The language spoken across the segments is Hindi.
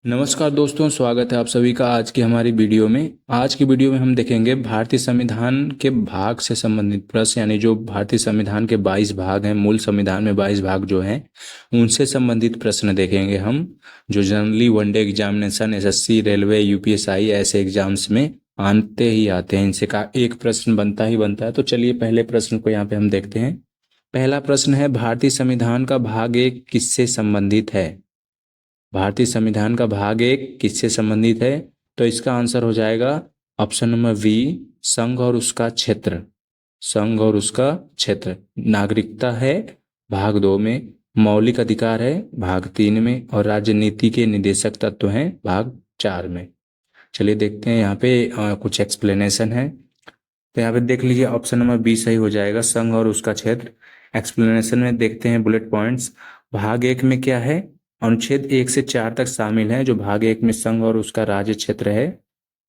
नमस्कार दोस्तों, स्वागत है आप सभी का आज की हमारी वीडियो में। आज की वीडियो में हम देखेंगे भारतीय संविधान के भाग से संबंधित प्रश्न, यानी जो भारतीय संविधान के 22 भाग हैं, मूल संविधान में 22 भाग जो हैं उनसे संबंधित प्रश्न देखेंगे हम, जो generally one day examination, SSC, railway, UPSI ऐसे एग्जाम्स में आते ही आते हैं। इनसे का एक प्रश्न बनता ही बनता है। तो चलिए पहले प्रश्न को यहाँ पे हम देखते हैं। पहला प्रश्न है, भारतीय संविधान का भाग 1 किससे संबंधित है? भारतीय संविधान का भाग 1 किससे संबंधित है? तो इसका आंसर हो जाएगा ऑप्शन नंबर बी, संघ और उसका क्षेत्र। संघ और उसका क्षेत्र। नागरिकता है भाग 2 में, मौलिक अधिकार है भाग 3 में, और राजनीति के निदेशक तत्व हैं भाग 4 में। चलिए देखते हैं यहाँ पे कुछ एक्सप्लेनेशन है। तो यहाँ पे देख लीजिए, ऑप्शन नंबर बी सही हो जाएगा, संघ और उसका क्षेत्र। एक्सप्लेनेशन में देखते हैं बुलेट पॉइंट्स। भाग 1 में क्या है? अनुच्छेद 1 से 4 तक शामिल है। जो भाग 1 में संघ और उसका राज्य क्षेत्र है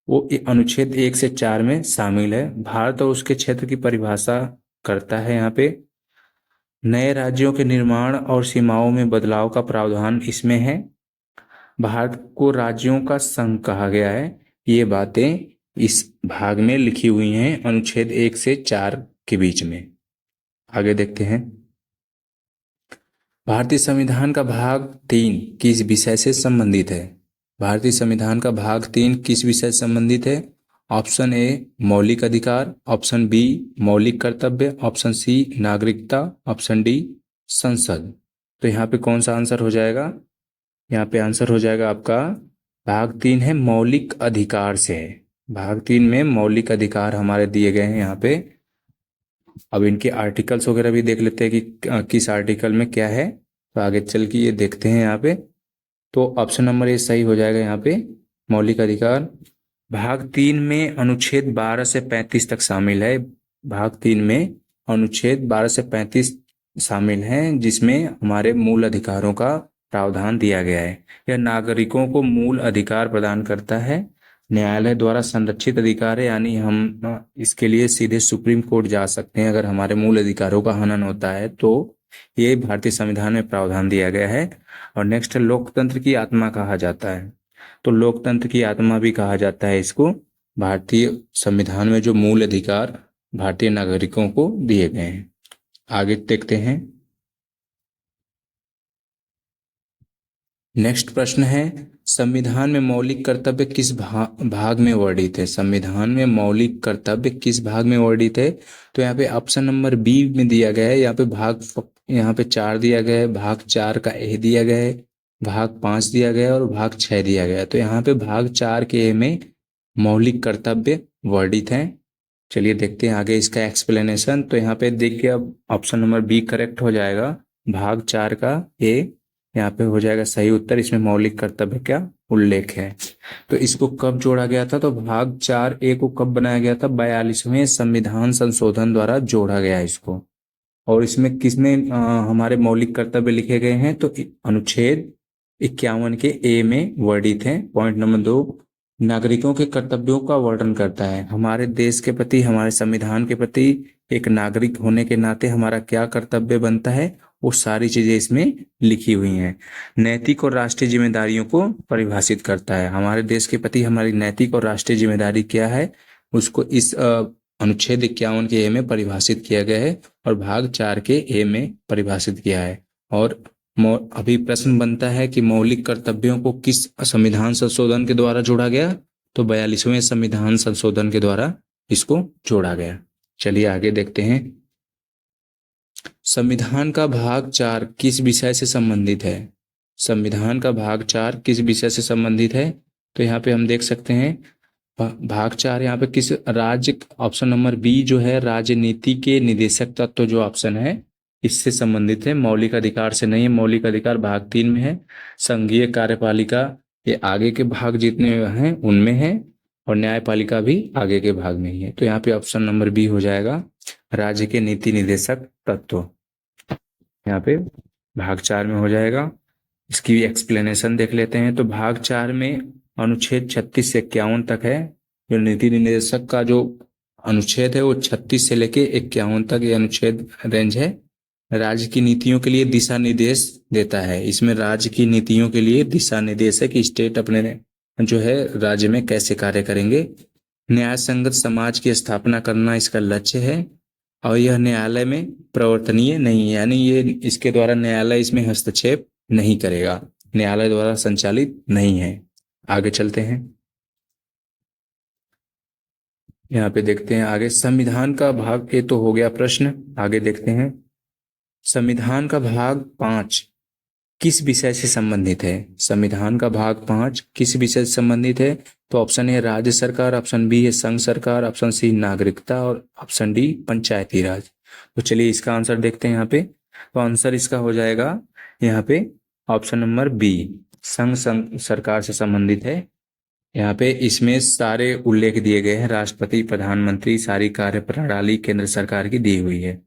वो अनुच्छेद 1 से 4 में शामिल है। भारत और उसके क्षेत्र की परिभाषा करता है। यहाँ पे नए राज्यों के निर्माण और सीमाओं में बदलाव का प्रावधान इसमें है। भारत को राज्यों का संघ कहा गया है। ये बातें इस भाग में लिखी हुई हैं अनुच्छेद 1 से 4 के बीच में। आगे देखते हैं। भारतीय संविधान का भाग 3 किस विषय से संबंधित है? भारतीय संविधान का भाग 3 किस विषय से संबंधित है? ऑप्शन ए मौलिक अधिकार, ऑप्शन बी मौलिक कर्तव्य, ऑप्शन सी नागरिकता, ऑप्शन डी संसद। तो यहाँ पे कौन सा आंसर हो जाएगा? यहाँ पे आंसर हो जाएगा आपका भाग 3 है मौलिक अधिकार से है। भाग 3 में मौलिक अधिकार हमारे दिए गए हैं यहाँ पे। अब इनके आर्टिकल्स वगैरह भी देख लेते हैं कि किस आर्टिकल में क्या है। तो आगे चल के ये देखते हैं यहाँ पे। तो ऑप्शन नंबर ए सही हो जाएगा यहाँ पे, मौलिक अधिकार। भाग 3 में अनुच्छेद 12 से 35 तक शामिल है। भाग 3 में अनुच्छेद 12 से 35 शामिल हैं, जिसमें हमारे मूल अधिकारों का प्रावधान दिया गया है। यह नागरिकों को मूल अधिकार प्रदान करता है। न्यायालय द्वारा संरक्षित अधिकार है, यानी हम इसके लिए सीधे सुप्रीम कोर्ट जा सकते हैं अगर हमारे मूल अधिकारों का हनन होता है। तो ये भारतीय संविधान में प्रावधान दिया गया है। और नेक्स्ट है, लोकतंत्र की आत्मा कहा जाता है। तो लोकतंत्र की आत्मा भी कहा जाता है इसको, भारतीय संविधान में जो मूल अधिकार भारतीय नागरिकों को दिए गए हैं। आगे देखते हैं। नेक्स्ट प्रश्न है, संविधान में मौलिक कर्तव्य किस भाग में वर्णित है? संविधान में मौलिक कर्तव्य किस भाग में वर्णित है? तो यहाँ पे ऑप्शन नंबर बी में दिया गया है। यहाँ पे 4 दिया गया है, भाग 4 का ए दिया गया है, भाग 5 दिया गया है और भाग 6 दिया गया है। तो यहाँ पे भाग 4 के ए में मौलिक कर्तव्य वर्णित है। चलिए देखते हैं आगे इसका एक्सप्लेनेशन। तो यहाँ पे देखिए, अब ऑप्शन नंबर बी करेक्ट हो जाएगा, भाग 4 का ए यहाँ पे हो जाएगा सही उत्तर। इसमें मौलिक कर्तव्य का उल्लेख है। तो इसको कब जोड़ा गया था? तो भाग 4 ए को कब बनाया गया था? 42वें संविधान संशोधन द्वारा जोड़ा गया इसको। और इसमें किसमें हमारे मौलिक कर्तव्य लिखे गए हैं? तो अनुच्छेद 51 के ए में वर्णित है। पॉइंट नंबर 2, नागरिकों के कर्तव्यों का वर्णन करता है। हमारे देश के प्रति, हमारे संविधान के प्रति एक नागरिक होने के नाते हमारा क्या कर्तव्य बनता है, वो सारी चीजें इसमें लिखी हुई हैं। नैतिक और राष्ट्रीय जिम्मेदारियों को परिभाषित करता है। हमारे देश के प्रति हमारी नैतिक और राष्ट्रीय जिम्मेदारी क्या है, उसको इस अनुच्छेद 51 के ए में परिभाषित किया गया है और भाग 4 के ए में परिभाषित किया है। और अभी प्रश्न बनता है कि मौलिक कर्तव्यों को किस संविधान संशोधन के द्वारा जोड़ा गया? तो 42वें संविधान संशोधन के द्वारा इसको जोड़ा गया। चलिए आगे देखते हैं। संविधान का भाग 4 किस विषय से संबंधित है? संविधान का भाग 4 किस विषय से संबंधित है? तो यहाँ पे हम देख सकते हैं भाग 4 यहाँ पे किस राज्य, ऑप्शन नंबर बी जो है राजनीति के निदेशक तत्व जो ऑप्शन है इससे संबंधित है। मौलिक अधिकार से नहीं है। मौलिक अधिकार भाग 3 में है। संघीय कार्यपालिका ये आगे के भाग जितने हैं उनमें है, और न्यायपालिका भी आगे के भाग में ही है। तो यहाँ पे ऑप्शन नंबर बी हो जाएगा, राज्य के नीति निदेशक तत्व। यहाँ पे भाग 4 में हो जाएगा। इसकी एक्सप्लेनेशन देख लेते हैं। तो भाग 4 में अनुच्छेद 36 से 51 तक है। जो नीति निदेशक का जो अनुच्छेद है वो 36 से लेके 51 तक ये अनुच्छेद रेंज है। राज्य की नीतियों के लिए दिशा निर्देश देता है। इसमें राज्य की नीतियों के लिए दिशा निर्देश है कि स्टेट अपने जो है राज्य में कैसे कार्य करेंगे। न्याय संगत समाज की स्थापना करना इसका लक्ष्य है और यह न्यायालय में प्रवर्तनीय नहीं है, यानी ये इसके द्वारा न्यायालय इसमें हस्तक्षेप नहीं करेगा, न्यायालय द्वारा संचालित नहीं है। आगे चलते हैं, यहाँ पे देखते हैं आगे। संविधान का भाग ये तो हो गया प्रश्न, आगे देखते हैं। संविधान का भाग 5 किस विषय से संबंधित है? संविधान का भाग 5 किस विषय से संबंधित है? तो ऑप्शन ए राज्य सरकार, ऑप्शन बी है संघ सरकार, ऑप्शन सी नागरिकता और ऑप्शन डी पंचायती राज। तो चलिए इसका आंसर देखते हैं यहाँ पे। तो आंसर इसका हो जाएगा यहाँ पे ऑप्शन नंबर बी, संघ सरकार से संबंधित है। यहाँ पे इसमें सारे उल्लेख दिए गए हैं, राष्ट्रपति, प्रधानमंत्री, सारी कार्य प्रणाली केंद्र सरकार की दी हुई है।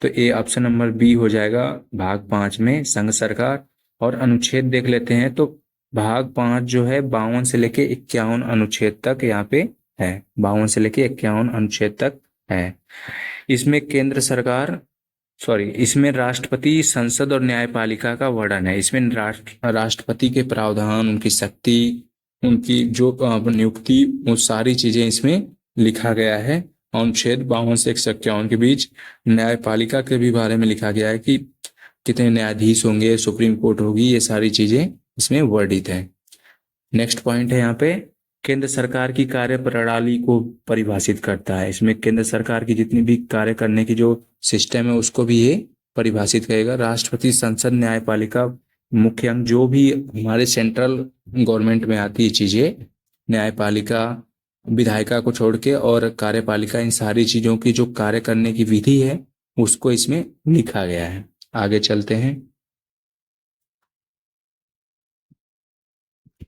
तो ए ऑप्शन नंबर बी हो जाएगा भाग 5 में संघ सरकार। और अनुच्छेद देख लेते हैं, तो भाग 5 जो है 52 से लेके 51 अनुच्छेद तक यहाँ पे है, 52 से लेके 51 अनुच्छेद तक है। इसमें केंद्र सरकार इसमें राष्ट्रपति, संसद और न्यायपालिका का वर्णन है। इसमें राष्ट्रपति के प्रावधान, उनकी शक्ति, उनकी जो नियुक्ति, वो सारी चीजें इसमें लिखा गया है। अनुच्छेद 52 से 151 के बीच न्यायपालिका के भी बारे में लिखा गया है कि कितने न्यायाधीश होंगे, सुप्रीम कोर्ट होगी, ये सारी चीजें इसमें वर्णित है। नेक्स्ट पॉइंट है यहाँ पे, केंद्र सरकार की कार्य प्रणाली को परिभाषित करता है। इसमें केंद्र सरकार की जितनी भी कार्य करने की जो सिस्टम है उसको भी ये परिभाषित करेगा। राष्ट्रपति, संसद, न्यायपालिका, मुख्य अंग जो भी हमारे सेंट्रल गवर्नमेंट में आती है चीजें, न्यायपालिका, विधायिका को छोड़ के, और कार्यपालिका, इन सारी चीजों की जो कार्य करने की विधि है उसको इसमें लिखा गया है। आगे चलते हैं,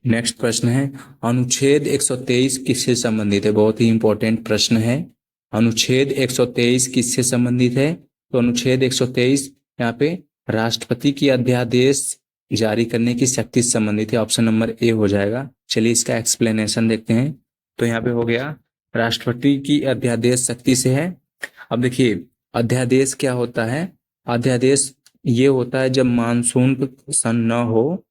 नेक्स्ट प्रश्न है अनुच्छेद 123 किससे संबंधित है? बहुत ही इंपॉर्टेंट प्रश्न है। अनुच्छेद 123 किससे संबंधित है? तो अनुच्छेद 123 यहाँ पे राष्ट्रपति की अध्यादेश जारी करने की शक्ति से संबंधित है। ऑप्शन नंबर ए हो जाएगा। चलिए इसका एक्सप्लेनेशन देखते हैं। तो यहाँ पे हो गया राष्ट्रपति की अध्यादेश शक्ति से है। अब देखिए अध्यादेश क्या होता है? अध्यादेश ये होता है जब मानसून सन न हो,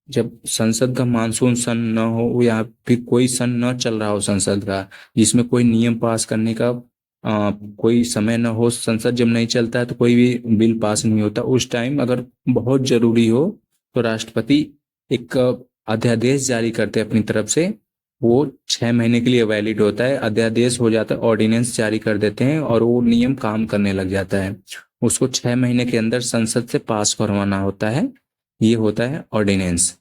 जब संसद का मानसून सन न हो या फिर कोई सन न चल रहा हो संसद का, जिसमें कोई नियम पास करने का कोई समय न हो, संसद जब नहीं चलता है तो कोई भी बिल पास नहीं होता, उस टाइम अगर बहुत जरूरी हो तो राष्ट्रपति एक अध्यादेश जारी करते हैं अपनी तरफ से। वो 6 महीने के लिए वैलिड होता है, अध्यादेश हो जाता है, ऑर्डिनेंस जारी कर देते हैं और वो नियम काम करने लग जाता है। उसको 6 महीने के अंदर संसद से पास करवाना होता है, ये होता है ऑर्डिनेंस।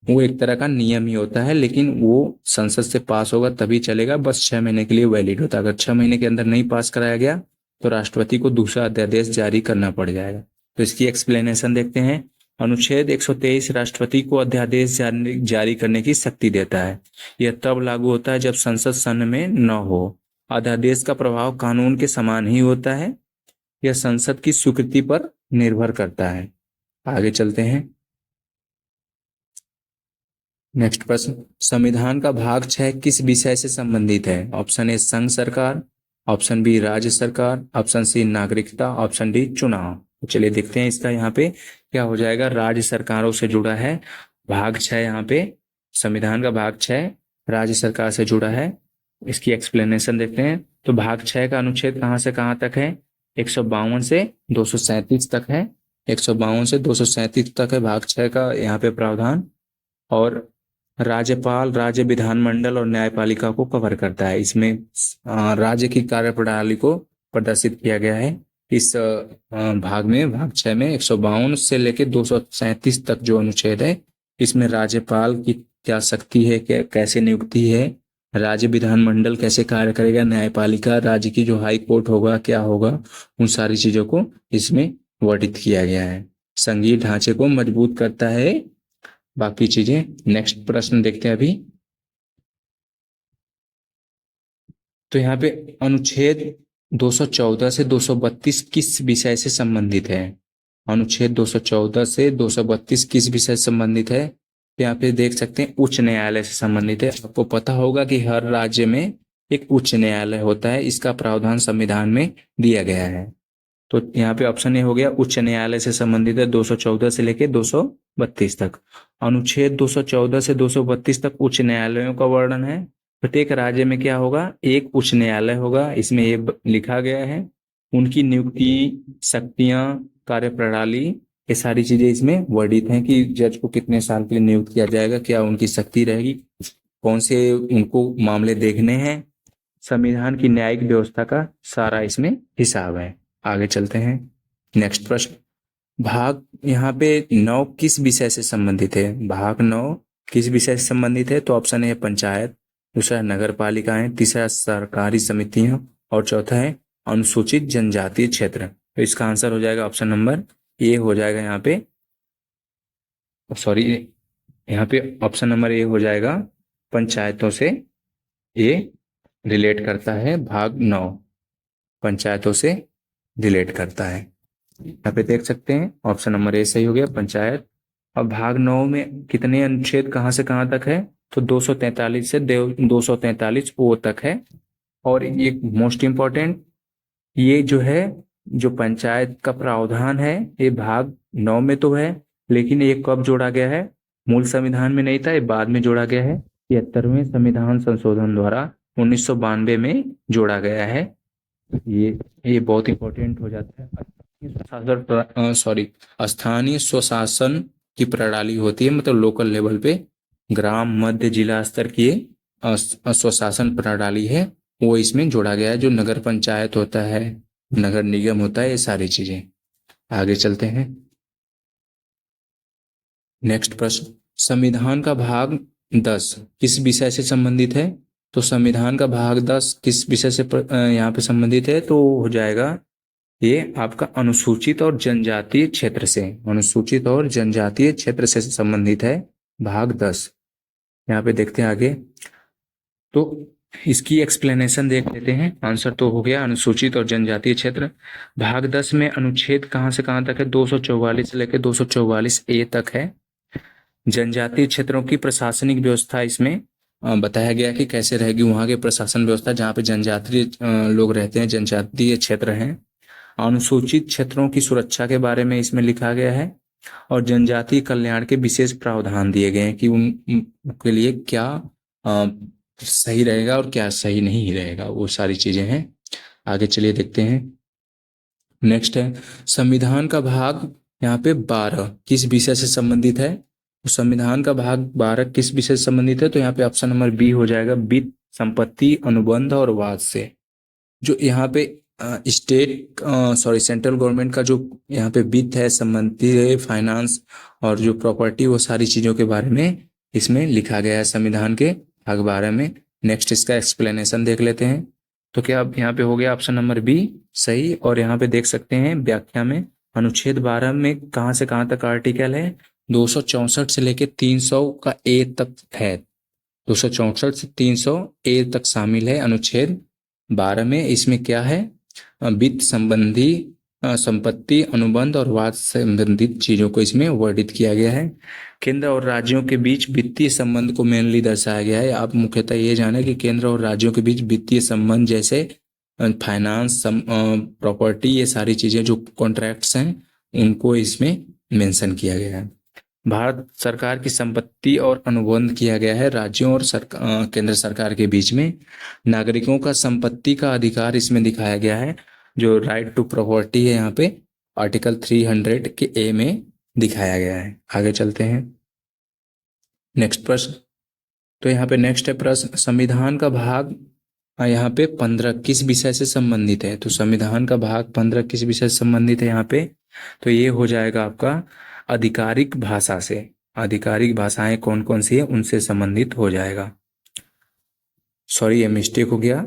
वो एक तरह का नियम ही होता है, लेकिन वो संसद से पास होगा तभी चलेगा, बस 6 महीने के लिए वैलिड होता है। अगर 6 महीने के अंदर नहीं पास कराया गया तो राष्ट्रपति को दूसरा अध्यादेश जारी करना पड़ जाएगा। तो इसकी एक्सप्लेनेशन देखते हैं। अनुच्छेद 123 राष्ट्रपति को अध्यादेश जारी करने की शक्ति देता है। यह तब लागू होता है जब संसद सन्न में न हो। अध्यादेश का प्रभाव कानून के समान ही होता है, यह संसद की स्वीकृति पर निर्भर करता है। आगे चलते हैं, नेक्स्ट प्रश्न, संविधान का भाग 6 किस विषय से संबंधित है? ऑप्शन ए संघ सरकार, ऑप्शन बी राज्य सरकार, ऑप्शन सी नागरिकता, ऑप्शन डी चुनाव। तो चलिए देखते हैं इसका यहाँ पे क्या हो जाएगा। राज्य सरकारों से जुड़ा है भाग 6, यहाँ पे संविधान का भाग 6 राज्य सरकार से जुड़ा है। इसकी एक्सप्लेनेशन देखते हैं। तो भाग 6 का अनुच्छेद कहाँ से कहाँ तक है? 152 से 237 तक है। 152 से 237 तक है भाग 6 का यहाँ पे प्रावधान, और राज्यपाल, राज्य विधानमंडल और न्यायपालिका को कवर करता है। इसमें राज्य की कार्यप्रणाली को प्रदर्शित किया गया है इस भाग में, भाग 6 में। 152 से लेकर 237 तक जो अनुच्छेद है, इसमें राज्यपाल की क्या शक्ति है, क्या कैसे नियुक्ति है, राज्य विधानमंडल कैसे कार्य करेगा, न्यायपालिका, राज्य की जो हाई कोर्ट होगा क्या होगा, उन सारी चीजों को इसमें वर्णित किया गया है। संघीय ढांचे को मजबूत करता है, बाकी चीजें। नेक्स्ट प्रश्न देखते हैं अभी। तो यहाँ पे अनुच्छेद 214 से 232 किस विषय से संबंधित है? अनुच्छेद 214 से 232 किस विषय से संबंधित है? यहाँ पे देख सकते हैं उच्च न्यायालय से संबंधित है। आपको पता होगा कि हर राज्य में एक उच्च न्यायालय होता है, इसका प्रावधान संविधान में दिया गया है। तो यहाँ पे ऑप्शन ए हो गया उच्च न्यायालय से संबंधित है 214 से लेके 232 तक। अनुच्छेद 214 से 232 तक उच्च न्यायालयों का वर्णन है। प्रत्येक राज्य में क्या होगा, एक उच्च न्यायालय होगा, इसमें ये लिखा गया है। उनकी नियुक्ति, शक्तियां, कार्यप्रणाली, ये सारी चीजें इसमें वर्णित हैं कि जज को कितने साल के लिए नियुक्त किया जाएगा, क्या उनकी शक्ति रहेगी, कौन से उनको मामले देखने हैं। संविधान की न्यायिक व्यवस्था का सारा इसमें हिसाब है। आगे चलते हैं। नेक्स्ट प्रश्न, भाग यहाँ पे 9 किस विषय से संबंधित है? भाग 9 किस विषय से संबंधित है? तो ऑप्शन ए है पंचायत, दूसरा नगर पालिकाएं, तीसरा सरकारी समितियां और चौथा है अनुसूचित जनजातीय क्षेत्र। तो इसका आंसर हो जाएगा ऑप्शन नंबर ए हो जाएगा यहाँ पे, सॉरी यहाँ पे ऑप्शन नंबर ए हो जाएगा, पंचायतों से ये रिलेट करता है। भाग 9 पंचायतों से रिलेट करता है। यहाँ पे देख सकते हैं ऑप्शन नंबर ए सही हो गया, पंचायत। अब भाग 9 में कितने अनुच्छेद कहाँ से कहाँ तक है? तो 243 से 243 ओ तक है। और एक मोस्ट इम्पोर्टेंट, ये जो है जो पंचायत का प्रावधान है ये भाग 9 में तो है, लेकिन ये कब जोड़ा गया है? मूल संविधान में नहीं था, ये बाद में जोड़ा गया है। 73वें संविधान संशोधन द्वारा 1992 में जोड़ा गया है। ये बहुत इंपॉर्टेंट हो जाता है। स्थानीय स्वशासन की प्रणाली होती है, मतलब लोकल लेवल पे ग्राम, मध्य, जिला स्तर की स्वशासन प्रणाली है, वो इसमें जोड़ा गया है। जो नगर पंचायत होता है, नगर निगम होता है, ये सारी चीजें। आगे चलते हैं। नेक्स्ट प्रश्न, संविधान का भाग 10 किस विषय से संबंधित है? तो संविधान का भाग 10 किस विषय से यहाँ पे संबंधित है? तो हो जाएगा ये आपका अनुसूचित और जनजातीय क्षेत्र से, अनुसूचित और जनजातीय क्षेत्र से संबंधित है भाग 10। यहाँ पे देखते हैं आगे, तो इसकी एक्सप्लेनेशन देख लेते हैं। आंसर तो हो गया अनुसूचित और जनजातीय क्षेत्र। भाग 10 में अनुच्छेद कहाँ से कहाँ तक है? 244 से लेकर 244 ए तक है। जनजातीय क्षेत्रों की प्रशासनिक व्यवस्था इसमें बताया गया कि कैसे रहेगी वहाँ की प्रशासन व्यवस्था, जहाँ पे जनजातीय लोग रहते हैं, जनजातीय क्षेत्र हैं। अनुसूचित क्षेत्रों की सुरक्षा के बारे में इसमें लिखा गया है और जनजातीय कल्याण के विशेष प्रावधान दिए गए हैं कि उनके लिए क्या सही रहेगा और क्या सही नहीं रहेगा, वो सारी चीजें हैं। आगे चलिए देखते हैं। नेक्स्ट है संविधान का भाग यहाँ पे 12 किस विषय से संबंधित है? तो संविधान का भाग 12 किस विषय से संबंधित है? तो यहाँ पे ऑप्शन नंबर बी हो जाएगा, वित्त, संपत्ति, अनुबंध और वाद से। जो यहाँ पे सेंट्रल गवर्नमेंट का जो यहाँ पे वित्त है, संबंधित है, फाइनेंस और जो प्रॉपर्टी, वो सारी चीजों के बारे में इसमें लिखा गया है संविधान के भाग 12 में। नेक्स्ट इसका एक्सप्लेनेशन देख लेते हैं। तो क्या अब यहाँ पे हो गया ऑप्शन नंबर बी सही। और यहाँ पे देख सकते हैं व्याख्या में अनुच्छेद 12 में कहाँ से कहाँ तक आर्टिकल है? 264 से लेके 300 का ए तक है। 264 से 300 ए तक शामिल है अनुच्छेद 12 में। इसमें क्या है? वित्त संबंधी, संपत्ति, अनुबंध और वाद संबंधित चीजों को इसमें वर्णित किया गया है। केंद्र और राज्यों के बीच वित्तीय संबंध को मेनली दर्शाया गया है। आप मुख्यतः ये जाने कि केंद्र और राज्यों के बीच वित्तीय संबंध जैसे फाइनेंस, प्रॉपर्टी, ये सारी चीजें जो कॉन्ट्रैक्ट्स हैं उनको इसमें मेंशन किया गया है। भारत सरकार की संपत्ति और अनुबंध किया गया है राज्यों और केंद्र सरकार के बीच में। नागरिकों का संपत्ति का अधिकार इसमें दिखाया गया है, जो राइट टू प्रॉपर्टी है यहाँ पे आर्टिकल 300 के ए में दिखाया गया है। आगे चलते हैं। नेक्स्ट प्रश्न, तो यहाँ पे नेक्स्ट है प्रश्न, संविधान का भाग यहाँ पे 15 किस विषय से संबंधित है? तो संविधान का भाग 15 किस विषय से संबंधित है यहाँ पे? तो ये हो जाएगा आपका आधिकारिक भाषा से। आधिकारिक भाषाएं कौन कौन सी है उनसे संबंधित हो जाएगा। सॉरी, ये मिस्टेक हो गया,